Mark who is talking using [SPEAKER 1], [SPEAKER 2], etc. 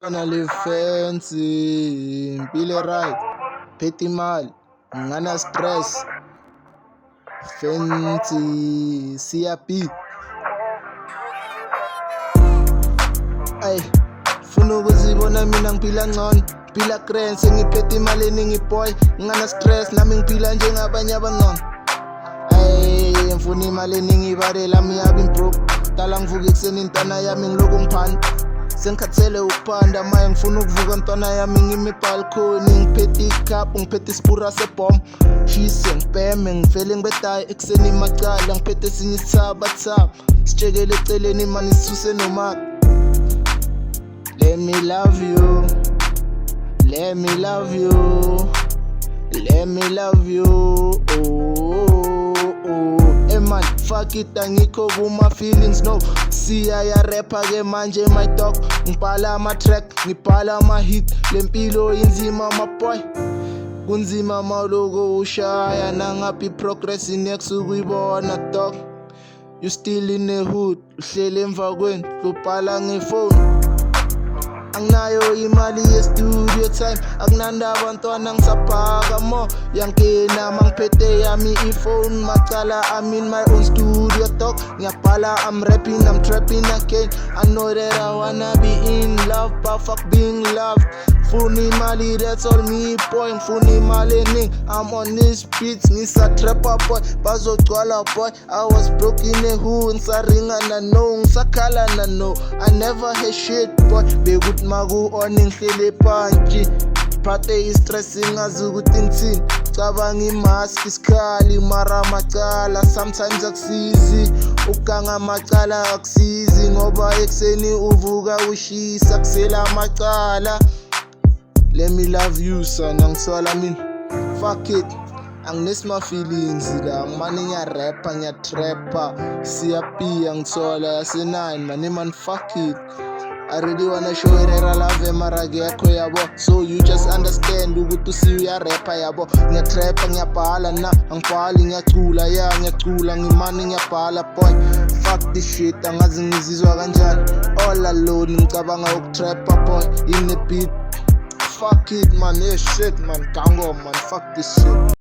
[SPEAKER 1] Gonna live fancy, impilo right, phethe imali, ngana stress, fancy, siyapi. Ay, funa ukuzibona mina ngiphila ngcono, ngiphila grand, sengiphethe imali eningi boy, ngana stress, nami ngiphila njengabanye abangcono. Ay, ngifuna imali eningi ibare lami yabe broke, dala ngivuka ekuseni intwana yami ngiloku ngiphanda. Sengikhathele ukuphanda maye ngifuna ukuvuka ntwana yami ngime balcony, ngiphethe icup, ngiphethe isipura sebhom, shise ngibheme ngivele ngibedayo ekuseni macala, ngiphethe esinye isithaba sitshekele eceleni mani sisuse nomaka. Let me love you, let me love you, let me love you, man, fuck it, angikho kuma feelings no. Siya ya rapper ke manje my dog, ngibhala ama track, ngibhala ama hit, lempilo inzima my boy. Kunzima mawuloko ushaya nangaphi progress next ukuyibona dog. You still in the hood, uhlele emva kwendlu, ubhala ngefone. Anginayo imali ye-studio time, akunanda abantwana ngisaphaka mo. Yangena mangiphethe yami ifone, macala I'm in my own studio dog. Ngiyabhala, I'm rapping, I'm trapping again. I know that I wanna be in love, but fuck being loved. Funa imali, that's all me boy, ngifuna imali eningi. I'm on these beats, ngisa trapper boy, bazogcwala boy. I was broke in the hood, ngisaringana no, ngisakhalana no. I never had shit boy, bekuthi maku-on ngihlele phansi. Phathe i-stress ngazi ukuthi ngithini, cabanga imask isikhali mara macala. Sometimes akusizi, ukuganga amacala akusizi, ngoba ekuseni uvuka ushisa kusela amacala. Let me love you son, angisola mina, fuck it, anginesi my feelings la, ngimane ngiyarappa ngiyatrappa, siyapi angisola yase-9 man, fuck it. I really wanna show you that I love you mara akekho yabo, so you just understand ukuthi usiya uyarappa yabo. Ngiyatrappa ngiyabhala na, angibhali ngiyacula ya ngiyacula, ngimane ngiyabhala boy. Fuck this shit, angazi ngizizwa kanjani, all alone ngicabanga ukutrappa boy, in the beat. Fuck it man, yeah shit man, gango man, fuck this shit.